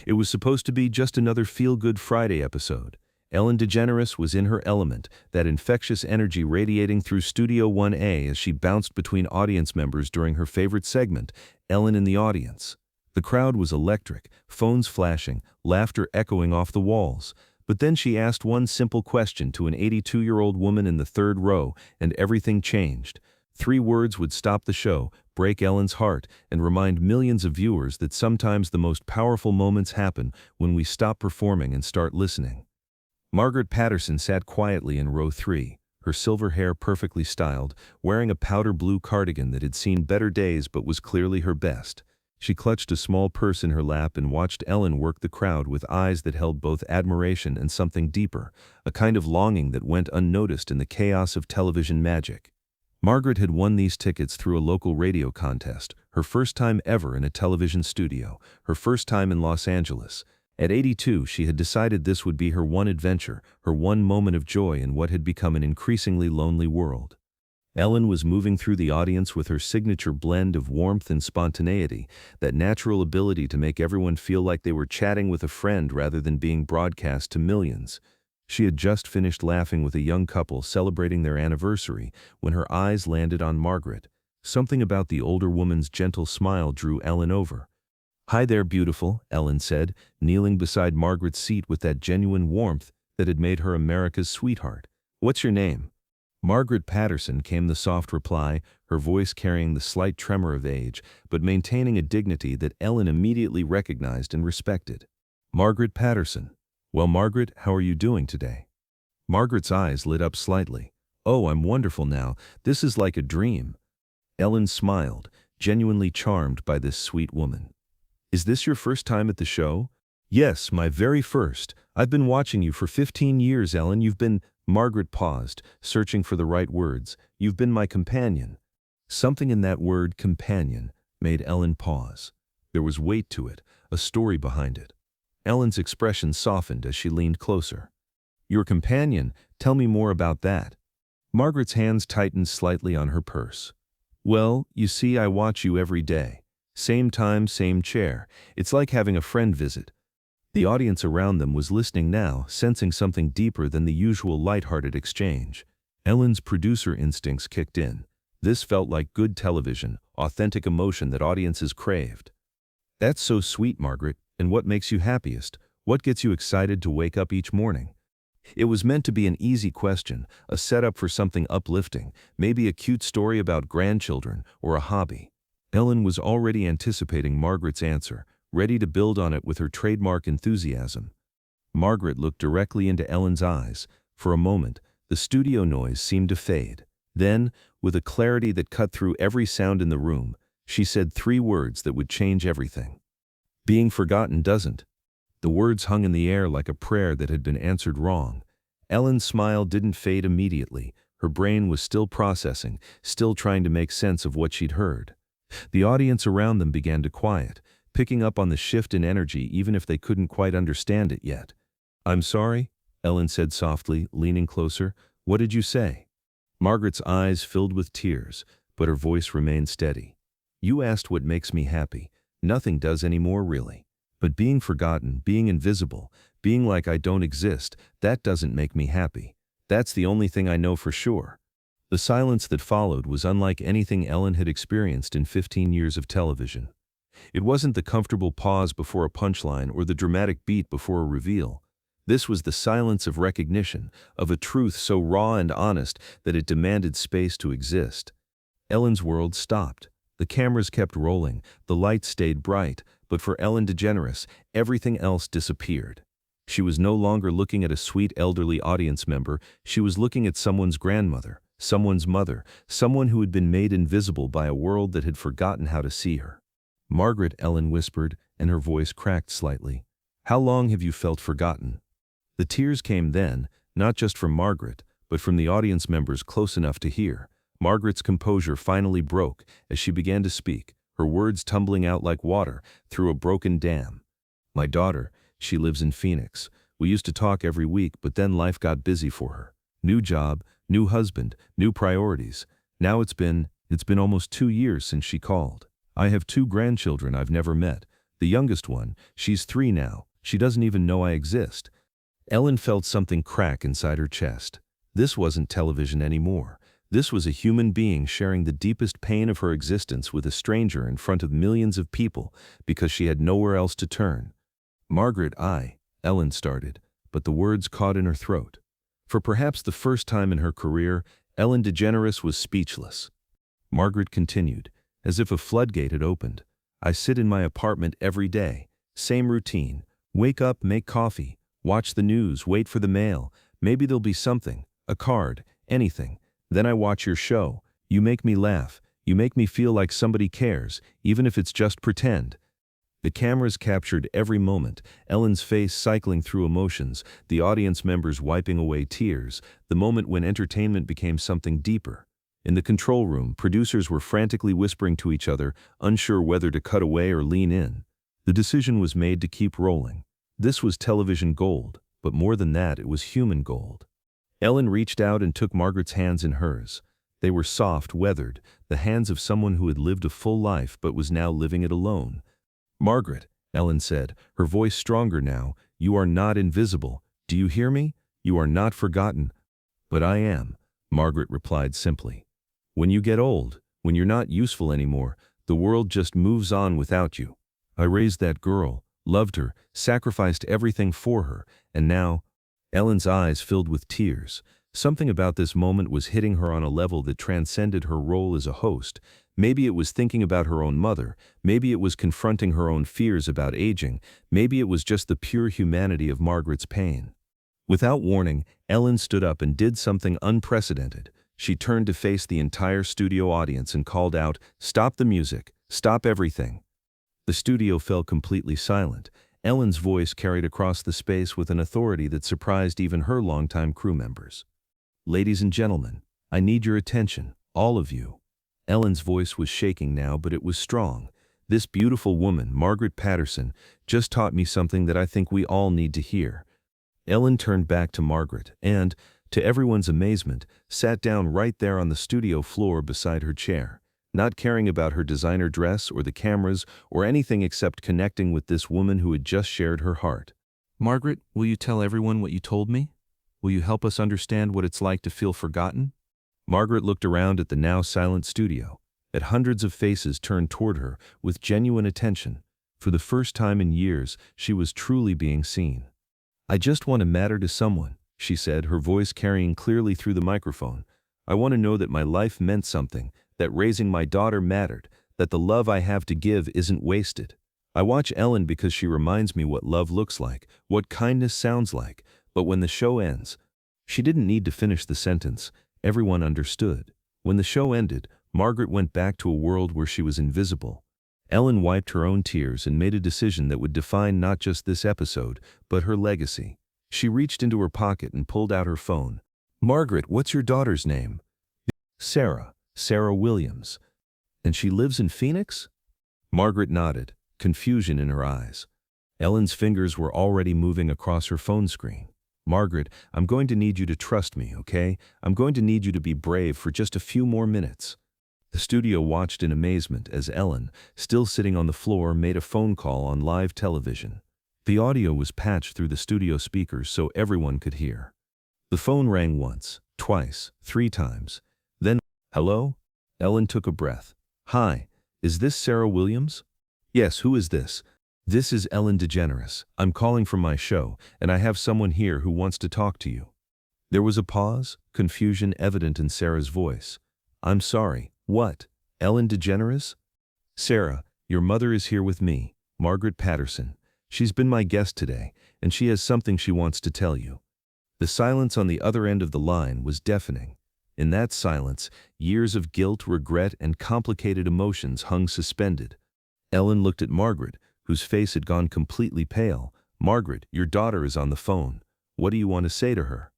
It was supposed to be just another feel-good Friday episode. Ellen DeGeneres was in her element, that infectious energy radiating through Studio 1A as she bounced between audience members during her favorite segment, Ellen in the Audience. The crowd was electric, phones flashing, laughter echoing off the walls. But then she asked one simple question to an 82-year-old woman in the third row, and everything changed. 3 words would stop the show, break Ellen's heart, and remind millions of viewers that sometimes the most powerful moments happen when we stop performing and start listening. Margaret Patterson sat quietly in row 3, her silver hair perfectly styled, wearing a powder blue cardigan that had seen better days but was clearly her best. She clutched a small purse in her lap and watched Ellen work the crowd with eyes that held both admiration and something deeper, a kind of longing that went unnoticed in the chaos of television magic. Margaret had won these tickets through a local radio contest, her first time ever in a television studio, her first time in Los Angeles. At 82, she had decided this would be her one adventure, her one moment of joy in what had become an increasingly lonely world. Ellen was moving through the audience with her signature blend of warmth and spontaneity, that natural ability to make everyone feel like they were chatting with a friend rather than being broadcast to millions. She had just finished laughing with a young couple celebrating their anniversary when her eyes landed on Margaret. Something about the older woman's gentle smile drew Ellen over. "Hi there, beautiful," Ellen said, kneeling beside Margaret's seat with that genuine warmth that had made her America's sweetheart. "What's your name?" Margaret Patterson, came the soft reply, her voice carrying the slight tremor of age, but maintaining a dignity that Ellen immediately recognized and respected. "Margaret Patterson. Well, Margaret, how are you doing today?" Margaret's eyes lit up slightly. "Oh, I'm wonderful now. This is like a dream." Ellen smiled, genuinely charmed by this sweet woman. "Is this your first time at the show?" "Yes, my very first. I've been watching you for 15 years, Ellen. You've been—" Margaret paused, searching for the right words. "You've been my companion." Something in that word, companion, made Ellen pause. There was weight to it, a story behind it. Ellen's expression softened as she leaned closer. "Your companion? Tell me more about that." Margaret's hands tightened slightly on her purse. "Well, you see, I watch you every day. Same time, same chair. It's like having a friend visit." The audience around them was listening now, sensing something deeper than the usual lighthearted exchange. Ellen's producer instincts kicked in. This felt like good television, authentic emotion that audiences craved. "That's so sweet, Margaret. And what makes you happiest? What gets you excited to wake up each morning?" It was meant to be an easy question, a setup for something uplifting, maybe a cute story about grandchildren or a hobby. Ellen was already anticipating Margaret's answer, ready to build on it with her trademark enthusiasm. Margaret looked directly into Ellen's eyes. For a moment, the studio noise seemed to fade. Then, with a clarity that cut through every sound in the room, she said 3 words that would change everything. "Being forgotten doesn't." The words hung in the air like a prayer that had been answered wrong. Ellen's smile didn't fade immediately. Her brain was still processing, still trying to make sense of what she'd heard. The audience around them began to quiet, picking up on the shift in energy even if they couldn't quite understand it yet. "I'm sorry," Ellen said softly, leaning closer. "What did you say?" Margaret's eyes filled with tears, but her voice remained steady. "You asked what makes me happy. Nothing does anymore, really. But being forgotten, being invisible, being like I don't exist, that doesn't make me happy. That's the only thing I know for sure." The silence that followed was unlike anything Ellen had experienced in 15 years of television. It wasn't the comfortable pause before a punchline or the dramatic beat before a reveal. This was the silence of recognition, of a truth so raw and honest that it demanded space to exist. Ellen's world stopped. The cameras kept rolling, the lights stayed bright, but for Ellen DeGeneres, everything else disappeared. She was no longer looking at a sweet elderly audience member, she was looking at someone's grandmother, someone's mother, someone who had been made invisible by a world that had forgotten how to see her. "Margaret," Ellen whispered, and her voice cracked slightly. "How long have you felt forgotten?" The tears came then, not just from Margaret, but from the audience members close enough to hear. Margaret's composure finally broke as she began to speak, her words tumbling out like water through a broken dam. "My daughter, she lives in Phoenix. We used to talk every week, but then life got busy for her. New job, new husband, new priorities. Now it's been almost 2 years since she called. I have 2 grandchildren I've never met. The youngest one, she's 3 now. She doesn't even know I exist. Ellen felt something crack inside her chest. This wasn't television anymore. This was a human being sharing the deepest pain of her existence with a stranger in front of millions of people because she had nowhere else to turn. Margaret, Ellen started, but the words caught in her throat. For perhaps the first time in her career, Ellen DeGeneres was speechless. Margaret continued, as if a floodgate had opened. I sit in my apartment every day. Same routine. Wake up, make coffee, watch the news, wait for the mail. Maybe there'll be something, a card, anything. Then I watch your show. You make me laugh. You make me feel like somebody cares, even if it's just pretend. The cameras captured every moment, Ellen's face cycling through emotions, the audience members wiping away tears, the moment when entertainment became something deeper. In the control room, producers were frantically whispering to each other, unsure whether to cut away or lean in. The decision was made to keep rolling. This was television gold, but more than that, it was human gold. Ellen reached out and took Margaret's hands in hers. They were soft, weathered, the hands of someone who had lived a full life but was now living it alone. Margaret, Ellen said, her voice stronger now, you are not invisible. Do you hear me? You are not forgotten. But I am, Margaret replied simply. When you get old, when you're not useful anymore, the world just moves on without you. I raised that girl, loved her, sacrificed everything for her, and now, Ellen's eyes filled with tears. Something about this moment was hitting her on a level that transcended her role as a host. Maybe it was thinking about her own mother, maybe it was confronting her own fears about aging, maybe it was just the pure humanity of Margaret's pain. Without warning, Ellen stood up and did something unprecedented. She turned to face the entire studio audience and called out, "Stop the music, stop everything." The studio fell completely silent. Ellen's voice carried across the space with an authority that surprised even her longtime crew members. "Ladies and gentlemen, I need your attention, all of you." Ellen's voice was shaking now, but it was strong. "This beautiful woman, Margaret Patterson, just taught me something that I think we all need to hear." Ellen turned back to Margaret and, to everyone's amazement, sat down right there on the studio floor beside her chair, not caring about her designer dress or the cameras or anything except connecting with this woman who had just shared her heart. "Margaret, will you tell everyone what you told me? Will you help us understand what it's like to feel forgotten?" Margaret looked around at the now silent studio, at hundreds of faces turned toward her with genuine attention. For the first time in years, she was truly being seen. "I just want to matter to someone," she said, her voice carrying clearly through the microphone. "I want to know that my life meant something, that raising my daughter mattered, that the love I have to give isn't wasted. I watch Ellen because she reminds me what love looks like, what kindness sounds like, but when the show ends..." She didn't need to finish the sentence. Everyone understood. When the show ended, Margaret went back to a world where she was invisible. Ellen wiped her own tears and made a decision that would define not just this episode, but her legacy. She reached into her pocket and pulled out her phone. "Margaret, what's your daughter's name?" "Sarah. Sarah Williams." "And she lives in Phoenix?" Margaret nodded, confusion in her eyes. Ellen's fingers were already moving across her phone screen. "Margaret, I'm going to need you to trust me, okay? I'm going to need you to be brave for just a few more minutes." The studio watched in amazement as Ellen, still sitting on the floor, made a phone call on live television. The audio was patched through the studio speakers so everyone could hear. The phone rang once, twice, 3 times. Then, "Hello?" Ellen took a breath. "Hi, is this Sarah Williams?" "Yes, who is this?" "This is Ellen DeGeneres. I'm calling from my show, and I have someone here who wants to talk to you." There was a pause, confusion evident in Sarah's voice. "I'm sorry, what? Ellen DeGeneres?" "Sarah, your mother is here with me, Margaret Patterson. She's been my guest today, and she has something she wants to tell you." The silence on the other end of the line was deafening. In that silence, years of guilt, regret, and complicated emotions hung suspended. Ellen looked at Margaret, whose face had gone completely pale. "Margaret, your daughter is on the phone. What do you want to say to her?"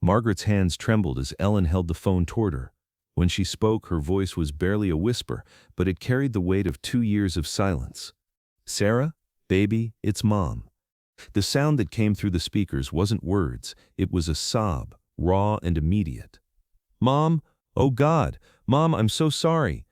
Margaret's hands trembled as Ellen held the phone toward her. When she spoke, her voice was barely a whisper, but it carried the weight of 2 years of silence. "Sarah, baby, it's Mom." The sound that came through the speakers wasn't words, it was a sob, raw and immediate. "Mom, oh God, Mom, I'm so sorry."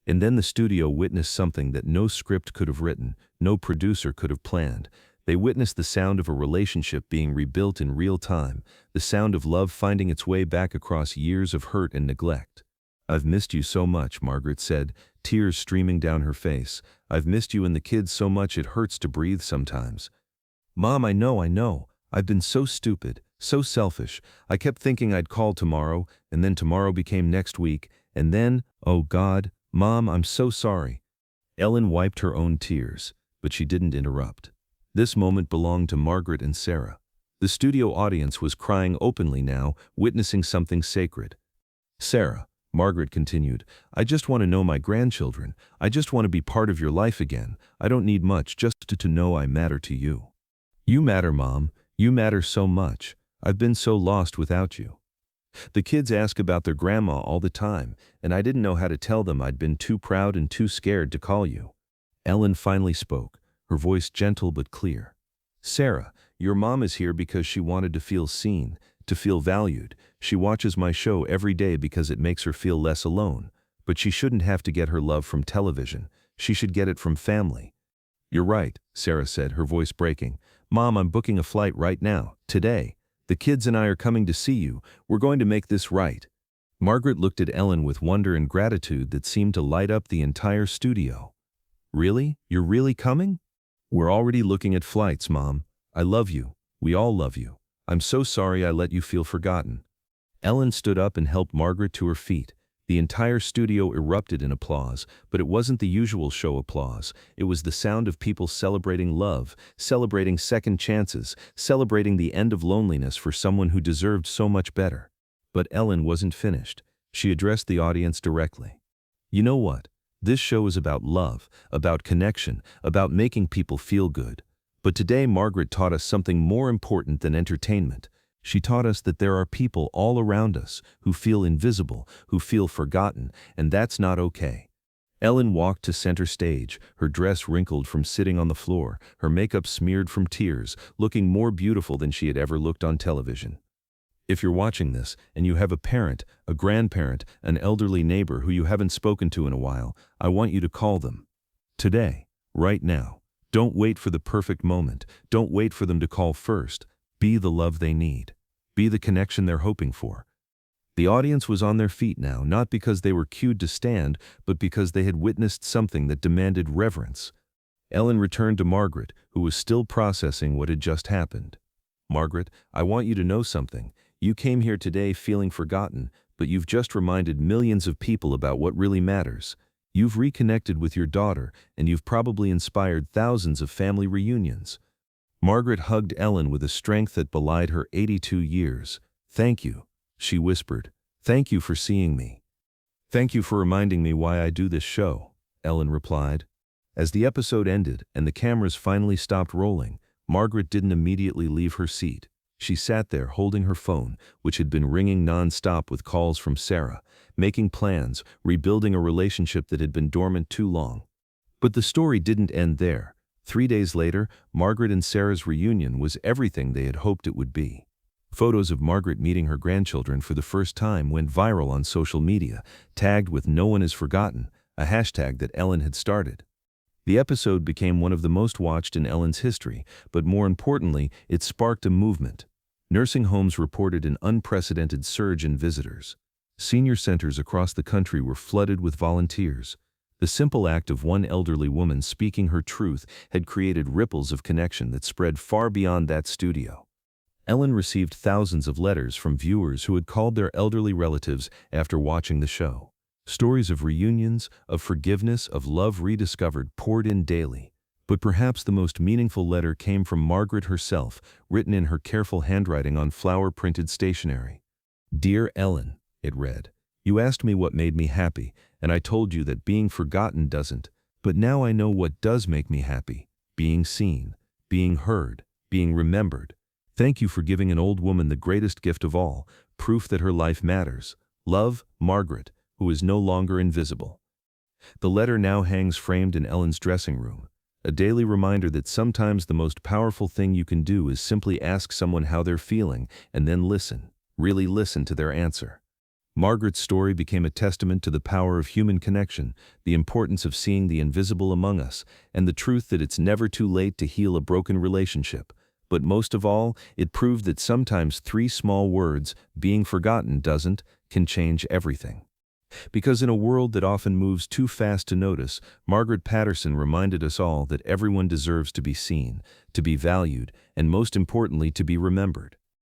And then the studio witnessed something that no script could have written, no producer could have planned. They witnessed the sound of a relationship being rebuilt in real time, the sound of love finding its way back across years of hurt and neglect. "I've missed you so much," Margaret said, tears streaming down her face. "I've missed you and the kids so much it hurts to breathe sometimes." "Mom, I know. I've been so stupid, so selfish. I kept thinking I'd call tomorrow, and then tomorrow became next week, and then, oh God, Mom, I'm so sorry." Ellen wiped her own tears, but she didn't interrupt. This moment belonged to Margaret and Sarah. The studio audience was crying openly now, witnessing something sacred. "Sarah," Margaret continued, "I just want to know my grandchildren. I just want to be part of your life again. I don't need much, just to know I matter to you." "You matter, Mom. You matter so much. I've been so lost without you. The kids ask about their grandma all the time, and I didn't know how to tell them. I'd been too proud and too scared to call you." Ellen finally spoke, her voice gentle but clear. "Sarah, your mom is here because she wanted to feel seen, to feel valued. She watches my show every day because it makes her feel less alone. But she shouldn't have to get her love from television. She should get it from family." "You're right," Sarah said, her voice breaking. "Mom, I'm booking a flight right now, today. The kids and I are coming to see you. We're going to make this right." Margaret looked at Ellen with wonder and gratitude that seemed to light up the entire studio. "Really? You're really coming?" "We're already looking at flights, Mom. I love you. We all love you. I'm so sorry I let you feel forgotten." Ellen stood up and helped Margaret to her feet. The entire studio erupted in applause, but it wasn't the usual show applause. It was the sound of people celebrating love, celebrating second chances, celebrating the end of loneliness for someone who deserved so much better. But Ellen wasn't finished. She addressed the audience directly. "You know what? This show is about love, about connection, about making people feel good. But today Margaret taught us something more important than entertainment. She taught us that there are people all around us who feel invisible, who feel forgotten, and that's not okay." Ellen walked to center stage, her dress wrinkled from sitting on the floor, her makeup smeared from tears, looking more beautiful than she had ever looked on television. If you're watching this, and you have a parent, a grandparent, an elderly neighbor who you haven't spoken to in a while, I want you to call them. Today, right now. Don't wait for the perfect moment. Don't wait for them to call first. Be the love they need. Be the connection they're hoping for. The audience was on their feet now, not because they were cued to stand, but because they had witnessed something that demanded reverence. Ellen returned to Margaret, who was still processing what had just happened. "Margaret, I want you to know something. You came here today feeling forgotten, but you've just reminded millions of people about what really matters. You've reconnected with your daughter, and you've probably inspired thousands of family reunions." Margaret hugged Ellen with a strength that belied her 82 years. "Thank you," she whispered. "Thank you for seeing me." "Thank you for reminding me why I do this show," Ellen replied. As the episode ended and the cameras finally stopped rolling, Margaret didn't immediately leave her seat. She sat there holding her phone, which had been ringing non-stop with calls from Sarah, making plans, rebuilding a relationship that had been dormant too long. But the story didn't end there. 3 days later, Margaret and Sarah's reunion was everything they had hoped it would be. Photos of Margaret meeting her grandchildren for the first time went viral on social media, tagged with "No One Is Forgotten," a hashtag that Ellen had started. The episode became one of the most watched in Ellen's history, but more importantly, it sparked a movement. Nursing homes reported an unprecedented surge in visitors. Senior centers across the country were flooded with volunteers. The simple act of one elderly woman speaking her truth had created ripples of connection that spread far beyond that studio. Ellen received thousands of letters from viewers who had called their elderly relatives after watching the show. Stories of reunions, of forgiveness, of love rediscovered poured in daily. But perhaps the most meaningful letter came from Margaret herself, written in her careful handwriting on flower-printed stationery. "Dear Ellen," it read, "you asked me what made me happy, and I told you that being forgotten doesn't. But now I know what does make me happy: being seen, being heard, being remembered. Thank you for giving an old woman the greatest gift of all, proof that her life matters. Love, Margaret, who is no longer invisible." The letter now hangs framed in Ellen's dressing room, a daily reminder that sometimes the most powerful thing you can do is simply ask someone how they're feeling and then listen, really listen to their answer. Margaret's story became a testament to the power of human connection, the importance of seeing the invisible among us, and the truth that it's never too late to heal a broken relationship. But most of all, it proved that sometimes three small words, being forgotten can change everything. Because in a world that often moves too fast to notice, Margaret Patterson reminded us all that everyone deserves to be seen, to be valued, and most importantly, to be remembered.